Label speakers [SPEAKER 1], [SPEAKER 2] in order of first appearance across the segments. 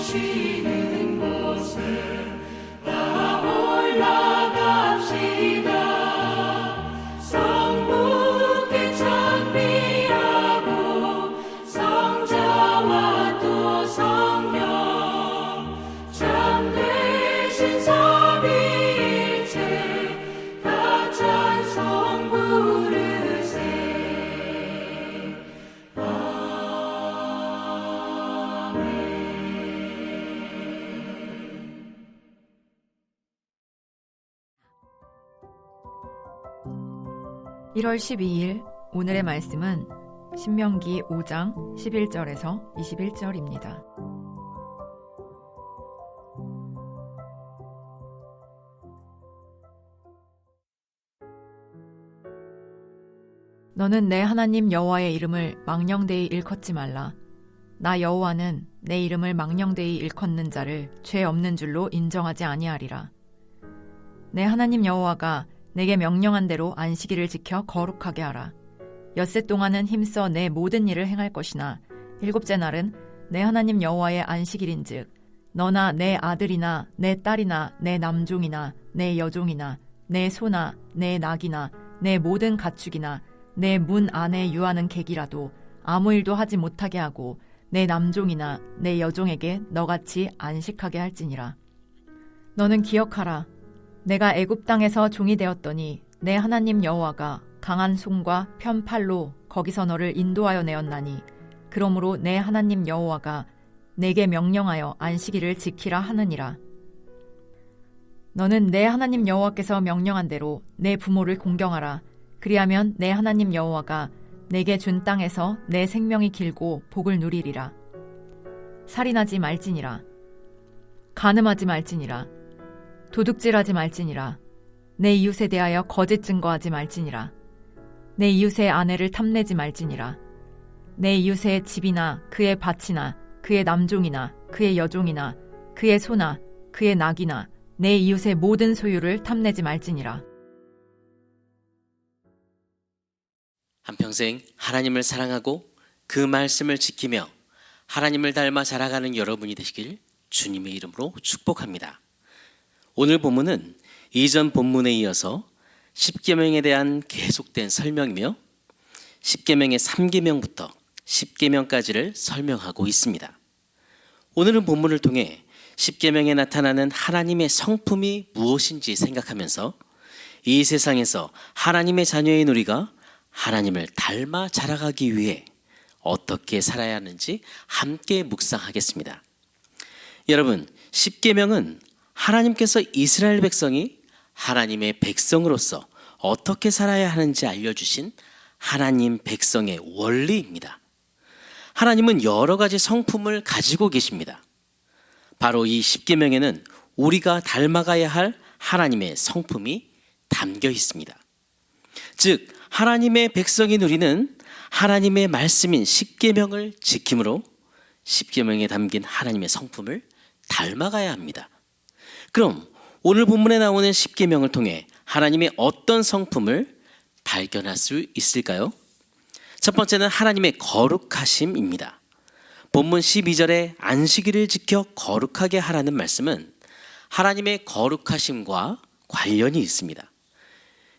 [SPEAKER 1] 계시는 곳에 다 올라갑시다. 성부께 찬미하고 성자와 또 성령 참되신 삼위일체 다 찬송 부르세. 아멘.
[SPEAKER 2] 1월 12일 오늘의 말씀은 신명기 5장 11절에서 21절입니다. 너는 내 하나님 여호와의 이름을 망령되이 일컫지 말라. 나 여호와는 내 이름을 망령되이 일컫는 자를 죄 없는 줄로 인정하지 아니하리라. 내 하나님 여호와가 내게 명령한 대로 안식일을 지켜 거룩하게 하라. 엿새 동안은 힘써 내 모든 일을 행할 것이나 일곱째 날은 내 하나님 여호와의 안식일인즉 너나 내 아들이나 내 딸이나 내 남종이나 내 여종이나 내 소나 내 낙이나 내 모든 가축이나 내 문 안에 유하는 객이라도 아무 일도 하지 못하게 하고 내 남종이나 내 여종에게 너같이 안식하게 할지니라. 너는 기억하라. 내가 애굽 땅에서 종이 되었더니 내 하나님 여호와가 강한 손과 편팔로 거기서 너를 인도하여 내었나니 그러므로 내 하나님 여호와가 내게 명령하여 안식일을 지키라 하느니라. 너는 내 하나님 여호와께서 명령한 대로 내 부모를 공경하라. 그리하면 내 하나님 여호와가 내게 준 땅에서 내 생명이 길고 복을 누리리라. 살인하지 말지니라. 간음하지 말지니라. 도둑질하지 말지니라. 내 이웃에 대하여 거짓 증거하지 말지니라. 내 이웃의 아내를 탐내지 말지니라. 내 이웃의 집이나 그의 밭이나 그의 남종이나 그의 여종이나 그의 소나 그의 낙이나 내 이웃의 모든 소유를 탐내지 말지니라.
[SPEAKER 3] 한평생 하나님을 사랑하고 그 말씀을 지키며 하나님을 닮아 자라가는 여러분이 되시길 주님의 이름으로 축복합니다. 오늘 본문은 이전 본문에 이어서 십계명에 대한 계속된 설명이며 십계명의 3계명부터 10계명까지를 설명하고 있습니다. 오늘은 본문을 통해 십계명에 나타나는 하나님의 성품이 무엇인지 생각하면서 이 세상에서 하나님의 자녀인 우리가 하나님을 닮아 자라가기 위해 어떻게 살아야 하는지 함께 묵상하겠습니다. 여러분, 십계명은 하나님께서 이스라엘 백성이 하나님의 백성으로서 어떻게 살아야 하는지 알려주신 하나님 백성의 원리입니다. 하나님은 여러 가지 성품을 가지고 계십니다. 바로 이 십계명에는 우리가 닮아가야 할 하나님의 성품이 담겨 있습니다. 즉, 하나님의 백성인 우리는 하나님의 말씀인 십계명을 지킴으로 십계명에 담긴 하나님의 성품을 닮아가야 합니다. 그럼 오늘 본문에 나오는 십계명을 통해 하나님의 어떤 성품을 발견할 수 있을까요? 첫 번째는 하나님의 거룩하심입니다. 본문 12절에 안식일을 지켜 거룩하게 하라는 말씀은 하나님의 거룩하심과 관련이 있습니다.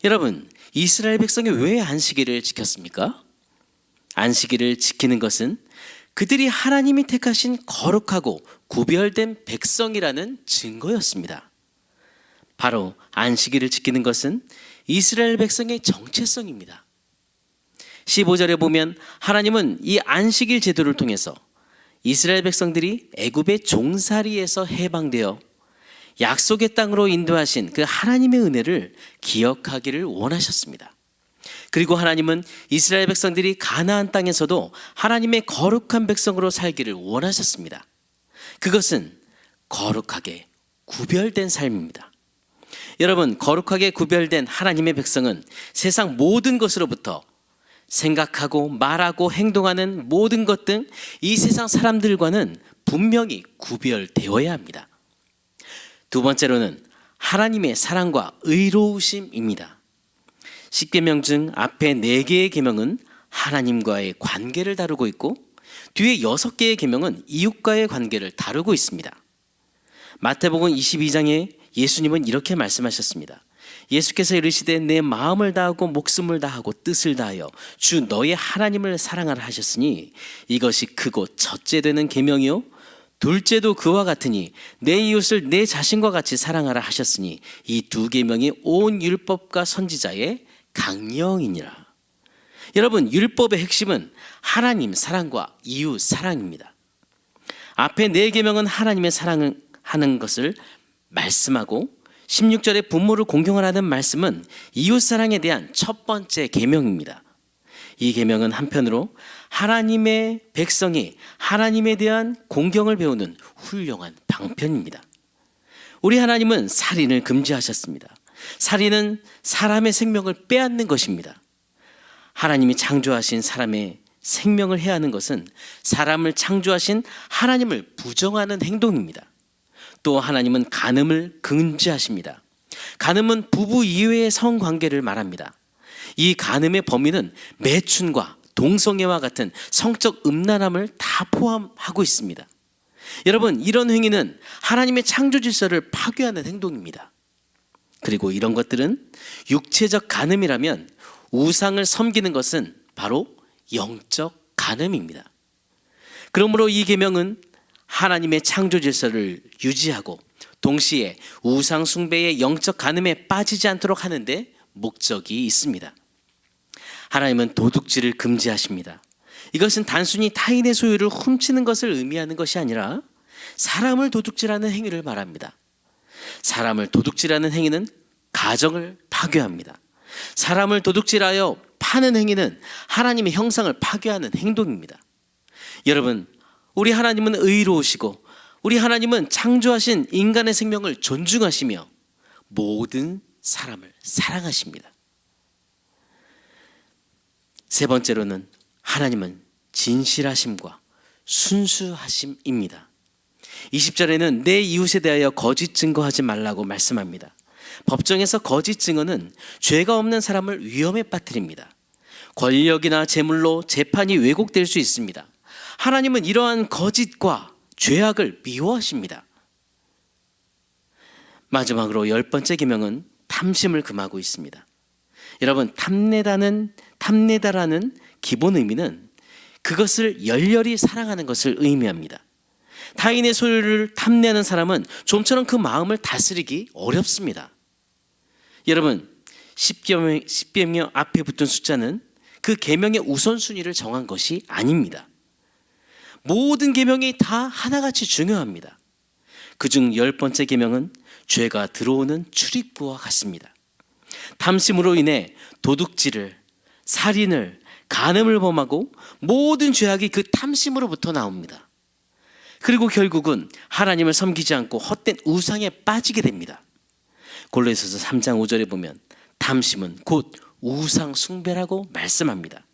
[SPEAKER 3] 여러분, 이스라엘 백성이 왜 안식일을 지켰습니까? 안식일을 지키는 것은 그들이 하나님이 택하신 거룩하고 구별된 백성이라는 증거였습니다. 바로 안식일을 지키는 것은 이스라엘 백성의 정체성입니다. 15절에 보면 하나님은 이 안식일 제도를 통해서 이스라엘 백성들이 애굽의 종살이에서 해방되어 약속의 땅으로 인도하신 그 하나님의 은혜를 기억하기를 원하셨습니다. 그리고 하나님은 이스라엘 백성들이 가나안 땅에서도 하나님의 거룩한 백성으로 살기를 원하셨습니다. 그것은 거룩하게 구별된 삶입니다. 여러분, 거룩하게 구별된 하나님의 백성은 세상 모든 것으로부터 생각하고 말하고 행동하는 모든 것 등 이 세상 사람들과는 분명히 구별되어야 합니다. 두 번째로는 하나님의 사랑과 의로우심입니다. 십계명 중 앞에 4개의 계명은 하나님과의 관계를 다루고 있고 뒤에 6개의 계명은 이웃과의 관계를 다루고 있습니다. 마태복음 22장에 예수님은 이렇게 말씀하셨습니다. 예수께서 이르시되 내 마음을 다하고 목숨을 다하고 뜻을 다하여 주 너의 하나님을 사랑하라 하셨으니 이것이 크고 첫째 되는 계명이요 둘째도 그와 같으니 내 이웃을 내 자신과 같이 사랑하라 하셨으니 이 두 계명이 온 율법과 선지자의 강령이니라. 여러분, 율법의 핵심은 하나님 사랑과 이웃 사랑입니다. 앞에 4계명은 하나님의 사랑하는 것을 말씀하고 16절에 부모를 공경하라는 말씀은 이웃 사랑에 대한 첫 번째 계명입니다. 이 계명은 한편으로 하나님의 백성이 하나님에 대한 공경을 배우는 훌륭한 방편입니다. 우리 하나님은 살인을 금지하셨습니다. 살인은 사람의 생명을 빼앗는 것입니다. 하나님이 창조하신 사람의 생명을 해하는 것은 사람을 창조하신 하나님을 부정하는 행동입니다. 또 하나님은 간음을 금지하십니다. 간음은 부부 이외의 성관계를 말합니다. 이 간음의 범위는 매춘과 동성애와 같은 성적 음란함을 다 포함하고 있습니다. 여러분, 이런 행위는 하나님의 창조 질서를 파괴하는 행동입니다. 그리고 이런 것들은 육체적 간음이라면 우상을 섬기는 것은 바로 영적 간음입니다. 그러므로 이 계명은 하나님의 창조 질서를 유지하고 동시에 우상 숭배의 영적 간음에 빠지지 않도록 하는데 목적이 있습니다. 하나님은 도둑질을 금지하십니다. 이것은 단순히 타인의 소유를 훔치는 것을 의미하는 것이 아니라 사람을 도둑질하는 행위를 말합니다. 사람을 도둑질하는 행위는 가정을 파괴합니다. 사람을 도둑질하여 파는 행위는 하나님의 형상을 파괴하는 행동입니다. 여러분, 우리 하나님은 의로우시고 우리 하나님은 창조하신 인간의 생명을 존중하시며 모든 사람을 사랑하십니다. 세 번째로는 하나님은 진실하심과 순수하심입니다. 20절에는 내 이웃에 대하여 거짓 증거하지 말라고 말씀합니다. 법정에서 거짓 증언은 죄가 없는 사람을 위험에 빠뜨립니다. 권력이나 재물로 재판이 왜곡될 수 있습니다. 하나님은 이러한 거짓과 죄악을 미워하십니다. 마지막으로 10번째 계명은 탐심을 금하고 있습니다. 여러분, 탐내다라는 기본 의미는 그것을 열렬히 사랑하는 것을 의미합니다. 타인의 소유를 탐내는 사람은 좀처럼 그 마음을 다스리기 어렵습니다. 여러분, 십계명 앞에 붙은 숫자는 그 계명의 우선순위를 정한 것이 아닙니다. 모든 계명이 다 하나같이 중요합니다. 그중 10번째 계명은 죄가 들어오는 출입구와 같습니다. 탐심으로 인해 도둑질을, 살인을, 간음을 범하고 모든 죄악이 그 탐심으로부터 나옵니다. 그리고 결국은 하나님을 섬기지 않고 헛된 우상에 빠지게 됩니다. 골로새서 3장 5절에 보면 탐심은 곧 우상 숭배라고 말씀합니다.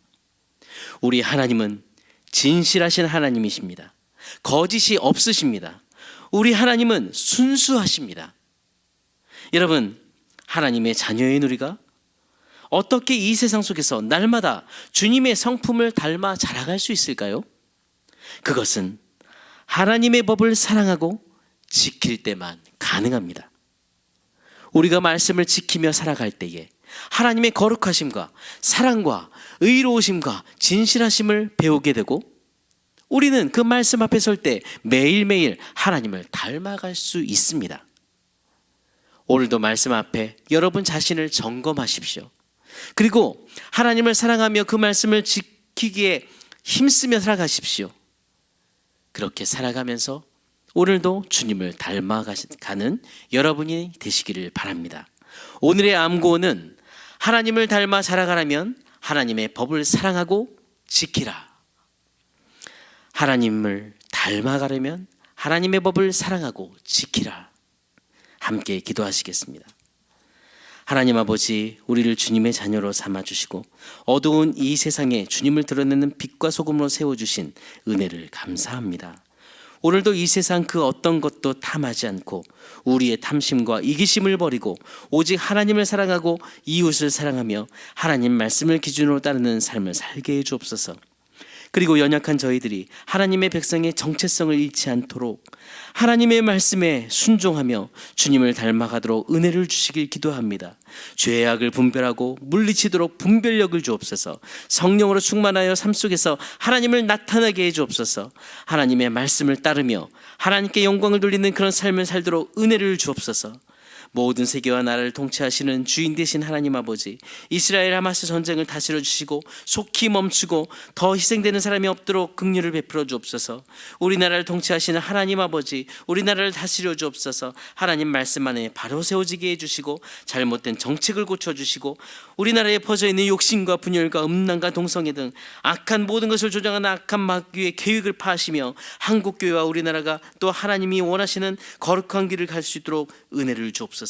[SPEAKER 3] 우리 하나님은 진실하신 하나님이십니다. 거짓이 없으십니다. 우리 하나님은 순수하십니다. 여러분, 하나님의 자녀인 우리가 어떻게 이 세상 속에서 날마다 주님의 성품을 닮아 자라갈 수 있을까요? 그것은 하나님의 법을 사랑하고 지킬 때만 가능합니다. 우리가 말씀을 지키며 살아갈 때에 하나님의 거룩하심과 사랑과 의로우심과 진실하심을 배우게 되고 우리는 그 말씀 앞에 설 때 매일매일 하나님을 닮아갈 수 있습니다. 오늘도 말씀 앞에 여러분 자신을 점검하십시오. 그리고 하나님을 사랑하며 그 말씀을 지키기에 힘쓰며 살아가십시오. 그렇게 살아가면서 오늘도 주님을 닮아가는 여러분이 되시기를 바랍니다. 오늘의 암구호는 하나님을 닮아 자라가려면 하나님의 법을 사랑하고 지키라. 하나님을 닮아가려면 하나님의 법을 사랑하고 지키라. 함께 기도하시겠습니다. 하나님 아버지, 우리를 주님의 자녀로 삼아주시고 어두운 이 세상에 주님을 드러내는 빛과 소금으로 세워주신 은혜를 감사합니다. 오늘도 이 세상 그 어떤 것도 탐하지 않고 우리의 탐심과 이기심을 버리고 오직 하나님을 사랑하고 이웃을 사랑하며 하나님 말씀을 기준으로 따르는 삶을 살게 해 주옵소서. 그리고 연약한 저희들이 하나님의 백성의 정체성을 잃지 않도록 하나님의 말씀에 순종하며 주님을 닮아가도록 은혜를 주시길 기도합니다. 죄악을 분별하고 물리치도록 분별력을 주옵소서. 성령으로 충만하여 삶 속에서 하나님을 나타나게 해 주옵소서. 하나님의 말씀을 따르며 하나님께 영광을 돌리는 그런 삶을 살도록 은혜를 주옵소서. 모든 세계와 나라를 통치하시는 주인 되신 하나님 아버지, 이스라엘 하마스 전쟁을 다스려 주시고 속히 멈추고 더 희생되는 사람이 없도록 긍휼을 베풀어 주옵소서. 우리나라를 통치하시는 하나님 아버지, 우리나라를 다스려 주옵소서. 하나님 말씀 안에 바로 세워지게 해주시고 잘못된 정책을 고쳐주시고 우리나라에 퍼져있는 욕심과 분열과 음란과 동성애 등 악한 모든 것을 조장하는 악한 마귀의 계획을 파하시며 한국교회와 우리나라가 또 하나님이 원하시는 거룩한 길을 갈 수 있도록 은혜를 주옵소서.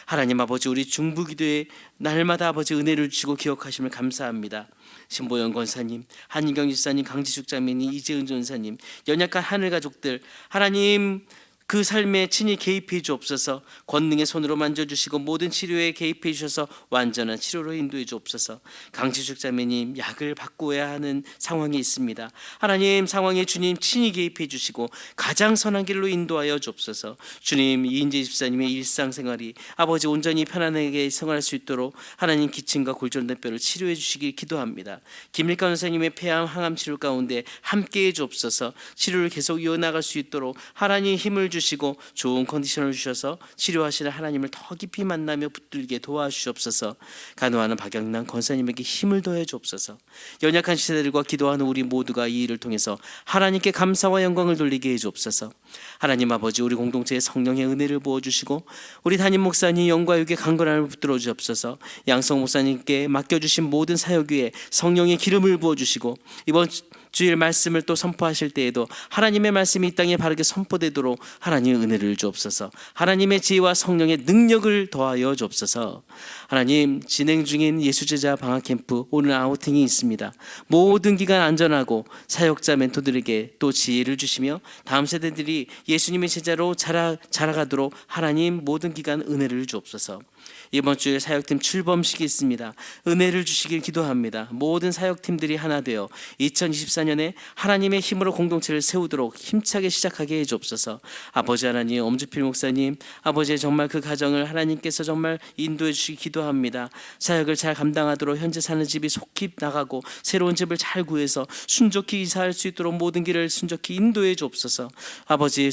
[SPEAKER 3] 하나님 아버지, 우리 중부기도에 날마다 아버지 은혜를 주시고 기억하심을 감사합니다. 신보영 권사님, 한인경 집사님, 강지숙 자매님, 이재은 전사님, 연약한 하늘 가족들, 하나님 그 삶에 친히 개입해 주옵소서. 권능의 손으로 만져주시고 모든 치료에 개입해 주셔서 완전한 치료로 인도해 주옵소서. 강지숙 자매님, 약을 바꾸어야 하는 상황이 있습니다. 하나님 상황에 주님 친히 개입해 주시고 가장 선한 길로 인도하여 주옵소서. 주님, 이인재 집사님의 일상생활이 아버지 온전히 편안하게 생활할 수 있도록 하나님 기침과 골절된 뼈를 치료해 주시길 기도합니다. 김일가 원사님의 폐암 항암 치료 가운데 함께해 주옵소서. 치료를 계속 이어나갈 수 있도록 하나님 힘을 주시고 좋은 컨디션을 주셔서 치료하시는 하나님을 더 깊이 만나며 붙들게 도와주시옵소서. 간호하는 박영란 권사님에게 힘을 더해 주옵소서. 연약한 시대들과 기도하는 우리 모두가 이 일을 통해서 하나님께 감사와 영광을 돌리게 해 주옵소서. 하나님 아버지, 우리 공동체에 성령의 은혜를 부어주시고 우리 담임 목사님 영과 육의 강건함을 붙들어 주옵소서. 양성 목사님께 맡겨주신 모든 사역 위에 성령의 기름을 부어주시고 이번 주일 말씀을 또 선포하실 때에도 하나님의 말씀이 이 땅에 바르게 선포되도록 하나님의 은혜를 주옵소서. 하나님의 지혜와 성령의 능력을 더하여 주옵소서. 하나님, 진행 중인 예수제자 방학 캠프 오늘 아우팅이 있습니다. 모든 기간 안전하고 사역자 멘토들에게 또 지혜를 주시며 다음 세대들이 예수님의 제자로 자라가도록 하나님 모든 기간 은혜를 주옵소서. 이번 주에 사역팀 출범식이 있습니다. 은혜를 주시길 기도합니다. 모든 사역팀들이 하나 되어 2024년에 하나님의 힘으로 공동체를 세우도록 힘차게 시작하게 해주옵소서. 아버지 하나님, 엄주필 목사님, 아버지의 정말 그 가정을 하나님께서 정말 인도해 주시기 기도합니다. 사역을 잘 감당하도록 현재 사는 집이 속히 나가고 새로운 집을 잘 구해서 순조히 이사할 수 있도록 모든 길을 순조히 인도해 주옵소서. 아버지,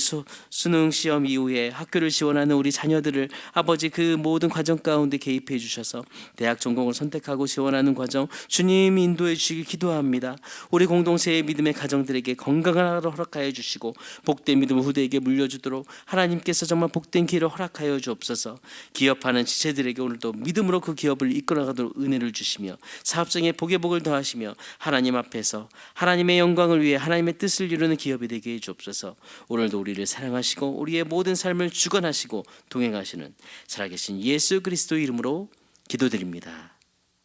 [SPEAKER 3] 수능 시험 이후에 학교를 지원하는 우리 자녀들을 아버지 그 모든 과정 가운데 개입해 주셔서 대학 전공을 선택하고 지원하는 과정 주님 인도해 주시길 기도합니다. 우리 공동체의 믿음의 가정들에게 건강한 하루 허락하여 주시고 복된 믿음을 후대에게 물려주도록 하나님께서 정말 복된 길을 허락하여 주옵소서. 기업하는 지체들에게 오늘도 믿음으로 그 기업을 이끌어가도록 은혜를 주시며 사업장에 복의 복을 더하시며 하나님 앞에서 하나님의 영광을 위해 하나님의 뜻을 이루는 기업이 되게 해 주옵소서. 오늘도 우리를 사랑하시고 우리의 모든 삶을 주관하시고 동행하시는 살아계신 예수 그리스도 이름으로 기도드립니다.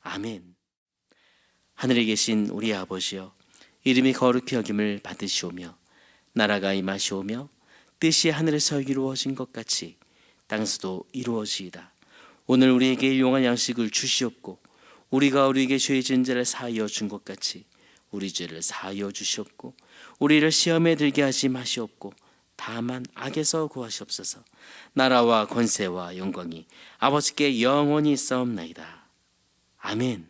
[SPEAKER 3] 아멘. 하늘에 계신 우리 아버지여, 이름이 거룩히 여김을 받으시오며 나라가 임하시오며 뜻이 하늘에서 이루어진 것 같이 땅에서도 이루어지이다. 오늘 우리에게 일용할 양식을 주시옵고 우리가 우리에게 죄 지은 자를 사하여 준 것 같이 우리 죄를 사하여 주시옵고 우리를 시험에 들게 하지 마시옵고 다만 악에서 구하시옵소서. 나라와 권세와 영광이 아버지께 영원히 있사옵나이다. 아멘.